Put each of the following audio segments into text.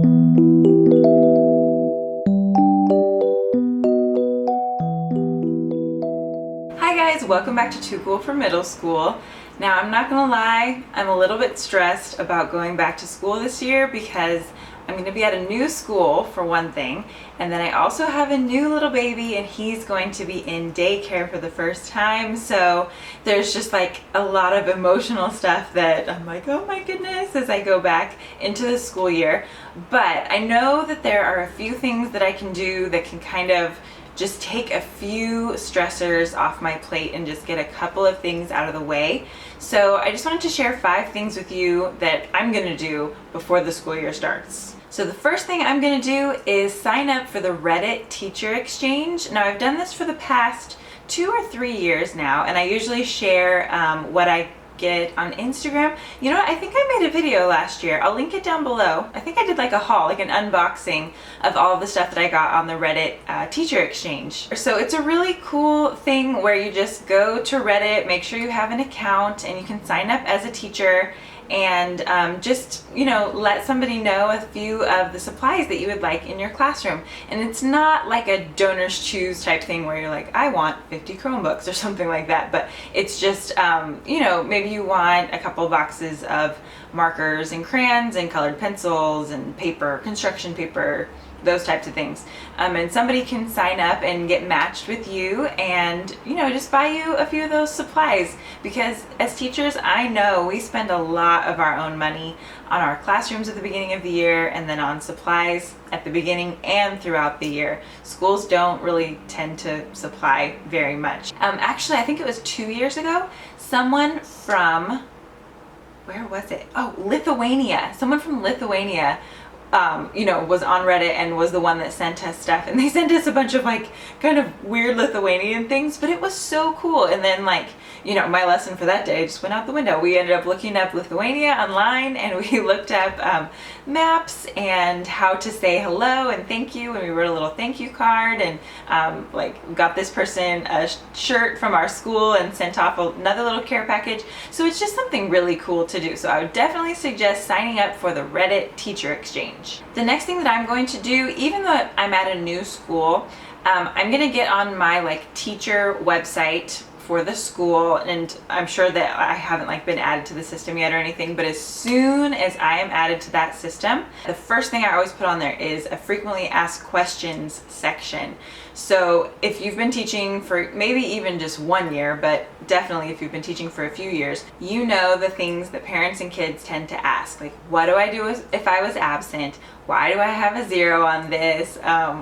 Hi guys, welcome back to Too Cool for Middle School. Now I'm not gonna lie, I'm a little bit stressed about going back to school this year because I'm gonna be at a new school for one thing, and then I also have a new little baby and he's going to be in daycare for the first time, so there's just like a lot of emotional stuff that I'm like, oh my goodness, as I go back into the school year. But I know that there are a few things that I can do that can kind of just take a few stressors off my plate and just get a couple of things out of the way. So I just wanted to share 5 things with you that I'm gonna do before the school year starts. So the first thing I'm gonna do is sign up for the Reddit Teacher Exchange. Now I've done this for the past 2 or 3 years now, and I usually share what I get on Instagram. You know what, I think I made a video last year. I'll link it down below. I think I did like a haul, like an unboxing of all of the stuff that I got on the Reddit Teacher Exchange. So it's a really cool thing where you just go to Reddit, make sure you have an account, and you can sign up as a teacher and just, you know, let somebody know a few of the supplies that you would like in your classroom. And it's not like a donors choose type thing where you're like, I want 50 Chromebooks or something like that, but it's just, you know, maybe you want a couple boxes of markers and crayons and colored pencils and paper, construction paper, those types of things. And somebody can sign up and get matched with you and, you know, just buy you a few of those supplies, because as teachers, I know we spend a lot of our own money on our classrooms at the beginning of the year and then on supplies at the beginning and throughout the year. Schools don't really tend to supply very much. Actually, I think it was 2 years ago, someone from, where was it? Oh, Lithuania. Someone from Lithuania you know, was on Reddit and was the one that sent us stuff, and they sent us a bunch of like kind of weird Lithuanian things, but it was so cool. And then, like, you know, my lesson for that day just went out the window. We ended up looking up Lithuania online, and we looked up maps and how to say hello and thank you, and we wrote a little thank you card, and like got this person a shirt from our school and sent off another little care package. So it's just something really cool to do. So I would definitely suggest signing up for the Reddit Teacher Exchange. The next thing that I'm going to do, even though I'm at a new school, I'm going to get on my like teacher website for the school, and I'm sure that I haven't like been added to the system yet or anything, but as soon as I am added to that system, the first thing I always put on there is a frequently asked questions section. So if you've been teaching for maybe even just 1 year, but definitely if you've been teaching for a few years, you know the things that parents and kids tend to ask, like, what do I do if I was absent? Why do I have a 0 on this?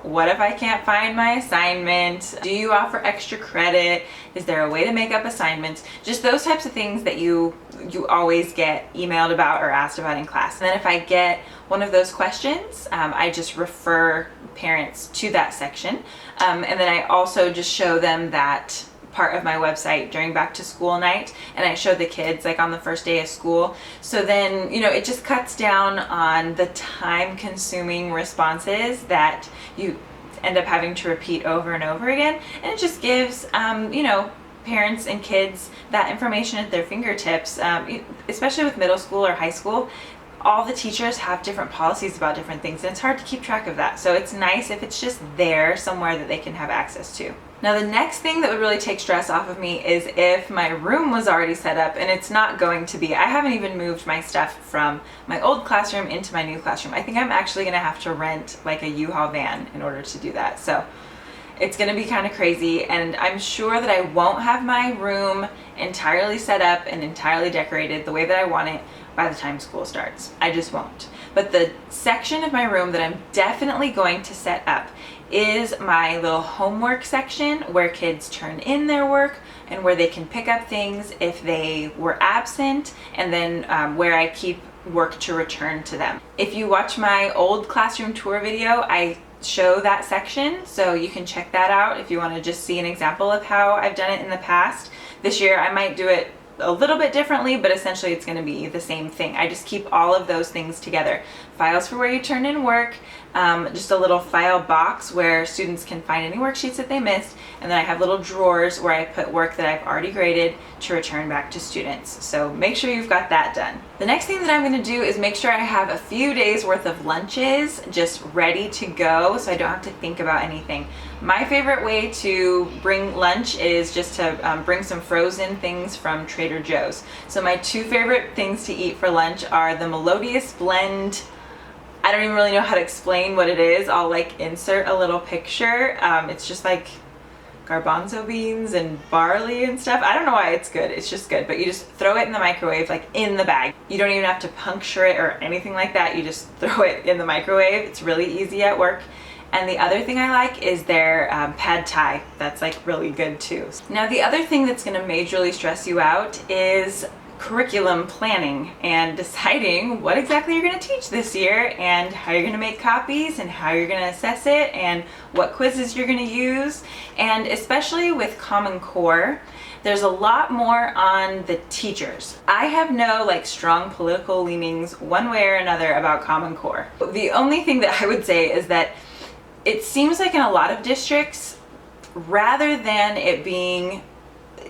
What if I can't find my assignment? Do you offer extra credit? Is there a way to make up assignments? Just those types of things that you always get emailed about or asked about in class. And then if I get one of those questions, I just refer parents to that section. And then I also just show them that part of my website during back to school night, and I show the kids like on the first day of school. So then, you know, it just cuts down on the time consuming responses that you end up having to repeat over and over again, and it just gives you know, parents and kids that information at their fingertips, especially with middle school or high school. All the teachers have different policies about different things, and it's hard to keep track of that. So it's nice if it's just there somewhere that they can have access to. Now the next thing that would really take stress off of me is if my room was already set up, and it's not going to be. I haven't even moved my stuff from my old classroom into my new classroom. I think I'm actually gonna have to rent like a U-Haul van in order to do that. So it's gonna be kind of crazy, and I'm sure that I won't have my room entirely set up and entirely decorated the way that I want it by the time school starts. I just won't. But the section of my room that I'm definitely going to set up is my little homework section where kids turn in their work and where they can pick up things if they were absent, and then where I keep work to return to them. If you watch my old classroom tour video, I show that section, so you can check that out if you want to just see an example of how I've done it in the past. This year I might do it a little bit differently, but essentially it's going to be the same thing. I just keep all of those things together. files for where you turn in work, just a little file box where students can find any worksheets that they missed, and then I have little drawers where I put work that I've already graded to return back to students. So make sure you've got that done. The next thing that I'm going to do is make sure I have a few days worth of lunches just ready to go so I don't have to think about anything. My favorite way to bring lunch is just to bring some frozen things from Trader Joe's. So my two favorite things to eat for lunch are the Melodious Blend. I don't even really know how to explain what it is. I'll like insert a little picture. It's just like garbanzo beans and barley and stuff. I don't know why it's good. It's just good. But you just throw it in the microwave, like in the bag. You don't even have to puncture it or anything like that. You just throw it in the microwave. It's really easy at work. And the other thing I like is their pad thai. That's like really good too. Now the other thing that's going to majorly stress you out is curriculum planning and deciding what exactly you're going to teach this year and how you're going to make copies and how you're going to assess it and what quizzes you're going to use. And especially with Common Core, there's a lot more on the teachers. I have no like strong political leanings one way or another about Common Core. The only thing that I would say is that it seems like in a lot of districts, rather than it being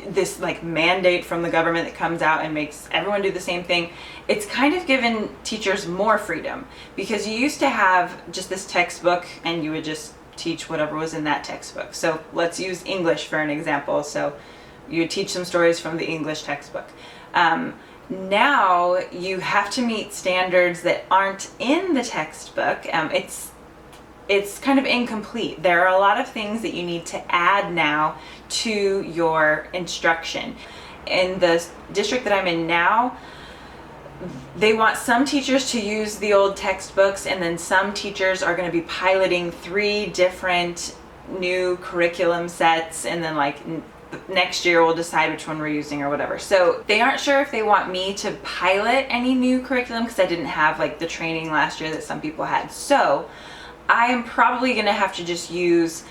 this like mandate from the government that comes out and makes everyone do the same thing, it's kind of given teachers more freedom, because you used to have just this textbook and you would just teach whatever was in that textbook. So let's use English for an example. So you would teach some stories from the English textbook. Now you have to meet standards that aren't in the textbook. It's kind of incomplete. There are a lot of things that you need to add now to your instruction. In the district that I'm in now, they want some teachers to use the old textbooks, and then some teachers are going to be piloting 3 different new curriculum sets, and then like next year we'll decide which one we're using or whatever. So they aren't sure if they want me to pilot any new curriculum because I didn't have like the training last year that some people had. So I am probably going to have to just use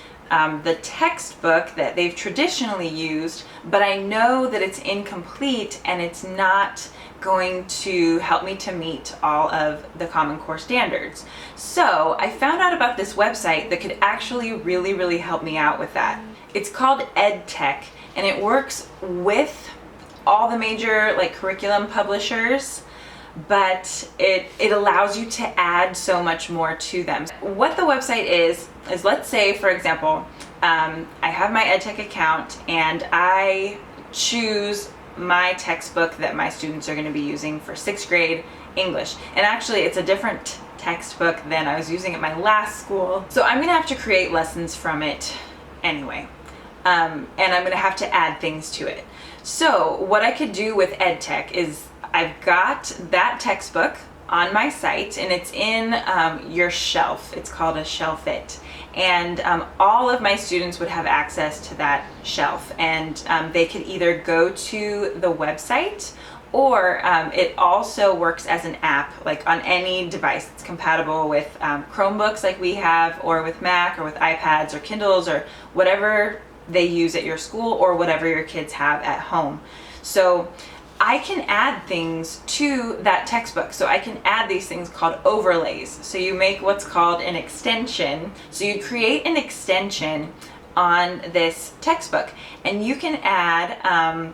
the textbook that they've traditionally used, but I know that it's incomplete and it's not going to help me to meet all of the Common Core standards. So I found out about this website that could actually really help me out with that. It's called EdTech, and it works with all the major like curriculum publishers, but it allows you to add so much more to them. What the website is let's say, for example, I have my EdTech account and I choose my textbook that my students are going to be using for 6th grade English. And actually it's a different textbook than I was using at my last school. So I'm going to have to create lessons from it anyway. And I'm going to have to add things to it. So what I could do with EdTech is I've got that textbook on my site, and it's in your shelf. It's called a shelf it. And all of my students would have access to that shelf, and they could either go to the website, or it also works as an app, like on any device. It's compatible with Chromebooks like we have, or with Mac, or with iPads, or Kindles, or whatever they use at your school, or whatever your kids have at home. So I can add things to that textbook. So I can add these things called overlays. So you make what's called an extension. So you create an extension on this textbook, and you can add,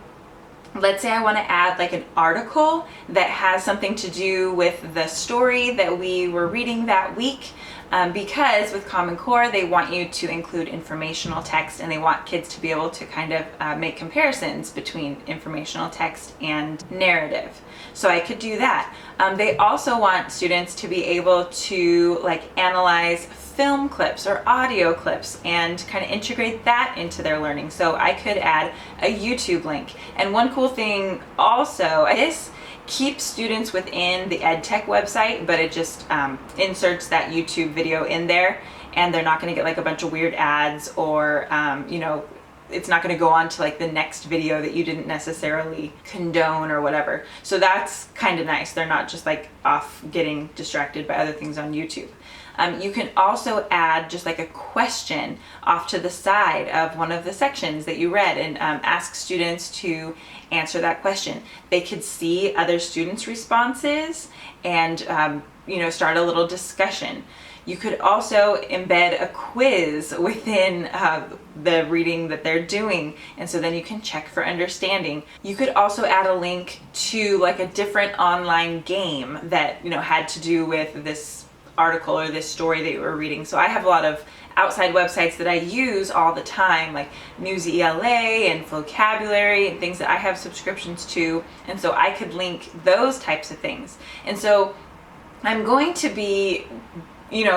let's say I want to add like an article that has something to do with the story that we were reading that week. Because with Common Core, they want you to include informational text, and they want kids to be able to kind of make comparisons between informational text and narrative. So I could do that. They also want students to be able to like analyze film clips or audio clips and kind of integrate that into their learning. So I could add a YouTube link. And one cool thing also is keep students within the EdTech website, but it just inserts that YouTube video in there, and they're not going to get like a bunch of weird ads, or you know, it's not going to go on to like the next video that you didn't necessarily condone or whatever. So that's kind of nice. They're not just like off getting distracted by other things on YouTube. You can also add just like a question off to the side of one of the sections that you read, and ask students to answer that question. They could see other students' responses, and start a little discussion. You could also embed a quiz within the reading that they're doing, and so then you can check for understanding. You could also add a link to like a different online game that had to do with this article or this story that you were reading. So I have a lot of outside websites that I use all the time, like News ELA and Vocabulary and things that I have subscriptions to, and so I could link those types of things. And so I'm going to be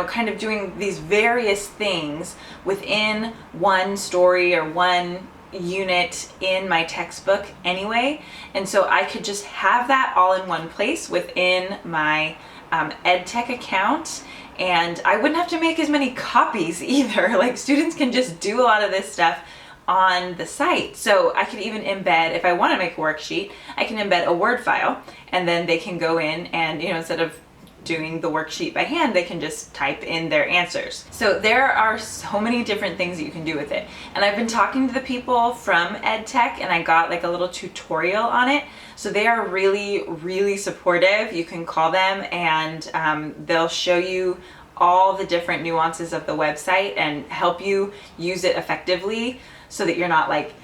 kind of doing these various things within one story or one unit in my textbook anyway. And so I could just have that all in one place within my EdTech account, and I wouldn't have to make as many copies either. Like, students can just do a lot of this stuff on the site. So I could even embed, if I want to make a worksheet, I can embed a Word file, and then they can go in and, instead of doing the worksheet by hand, they can just type in their answers. So there are so many different things that you can do with it. And I've been talking to the people from EdTech, and I got like a little tutorial on it. So they are really, really supportive. You can call them and they'll show you all the different nuances of the website and help you use it effectively, so that you're not like,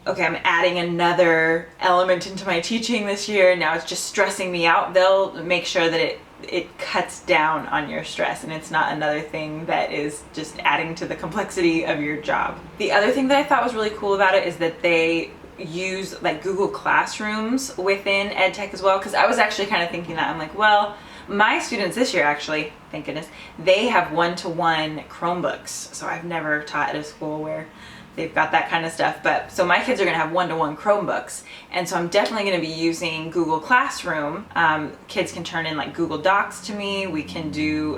okay, I'm adding another element into my teaching this year, now it's just stressing me out. They'll make sure that it cuts down on your stress, and it's not another thing that is just adding to the complexity of your job. The other thing that I thought was really cool about it is that they use like Google Classrooms within EdTech as well, because I was actually kind of thinking that. I'm like, well, my students this year, actually, thank goodness, they have one-to-one Chromebooks. So I've never taught at a school where they've got that kind of stuff, but so my kids are going to have one-to-one Chromebooks, and so I'm definitely going to be using Google Classroom. Kids can turn in like Google Docs to me. We can do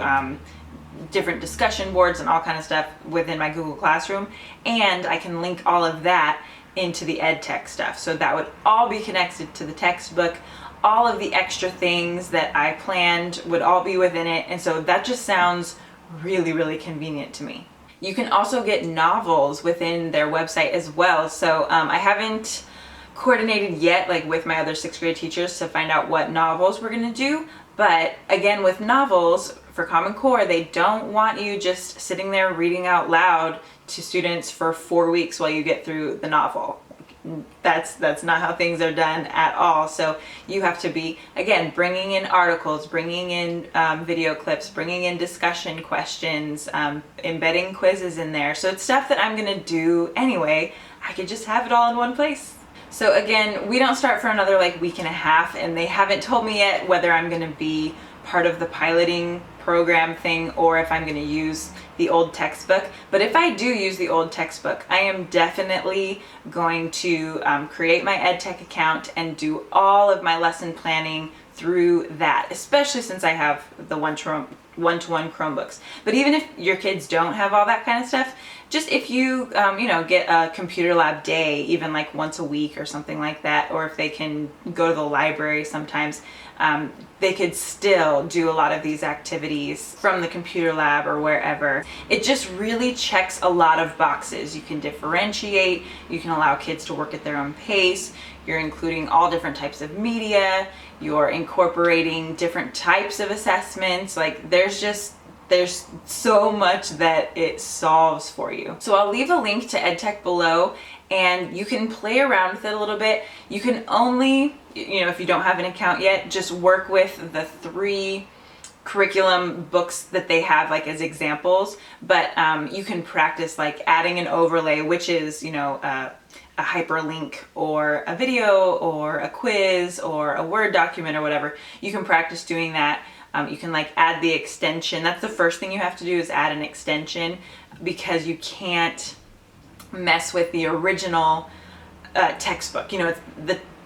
different discussion boards and all kind of stuff within my Google Classroom, and I can link all of that into the EdTech stuff. So that would all be connected to the textbook. All of the extra things that I planned would all be within it, and so that just sounds really, really convenient to me. You can also get novels within their website as well. So I haven't coordinated yet, like with my other 6th grade teachers, to find out what novels we're gonna do. But again, with novels for Common Core, they don't want you just sitting there reading out loud to students for 4 weeks while you get through the novel. That's not how things are done at all. So you have to be, again, bringing in articles, bringing in video clips, bringing in discussion questions, embedding quizzes in there. So it's stuff that I'm gonna do anyway. I could just have it all in one place. So again, we don't start for another like week and a half, and they haven't told me yet whether I'm gonna be part of the piloting program thing or if I'm going to use the old textbook. But if I do use the old textbook, I am definitely going to create my EdTech account and do all of my lesson planning through that, especially since I have the one-to-one Chromebooks. But even if your kids don't have all that kind of stuff, just if you get a computer lab day, even like once a week or something like that, or if they can go to the library sometimes, they could still do a lot of these activities from the computer lab or wherever. It just really checks a lot of boxes. You can differentiate, you can allow kids to work at their own pace, you're including all different types of media, you're incorporating different types of assessments. Like there's so much that it solves for you. So I'll leave a link to EdTech below, and you can play around with it a little bit. You can only, if you don't have an account yet, just work with the 3 curriculum books that they have like as examples, but you can practice like adding an overlay, which is, a hyperlink or a video or a quiz or a Word document or whatever. You can practice doing that. You can like add the extension. That's the first thing you have to do, is add an extension, because you can't mess with the original textbook. It's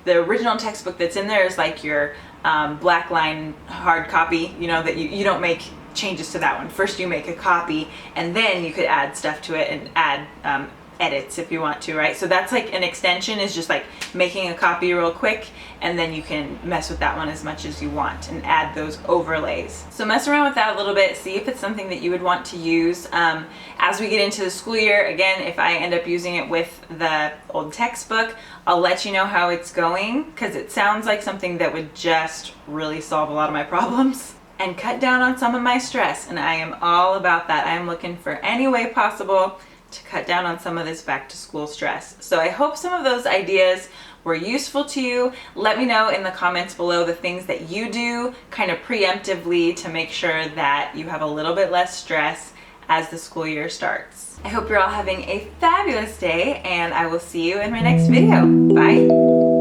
the original textbook that's in there is like your black line hard copy, that you don't make changes to that one. First you make a copy, and then you could add stuff to it and add edits if you want to, right? So that's like an extension, is just like making a copy real quick, and then you can mess with that one as much as you want and add those overlays. So mess around with that a little bit, see if it's something that you would want to use. As we get into the school year, again, if I end up using it with the old textbook, I'll let you know how it's going, because it sounds like something that would just really solve a lot of my problems. and cut down on some of my stress. And I am all about that. I am looking for any way possible to cut down on some of this back to school stress. So I hope some of those ideas were useful to you. Let me know in the comments below the things that you do kind of preemptively to make sure that you have a little bit less stress as the school year starts. I hope you're all having a fabulous day, and I will see you in my next video. Bye.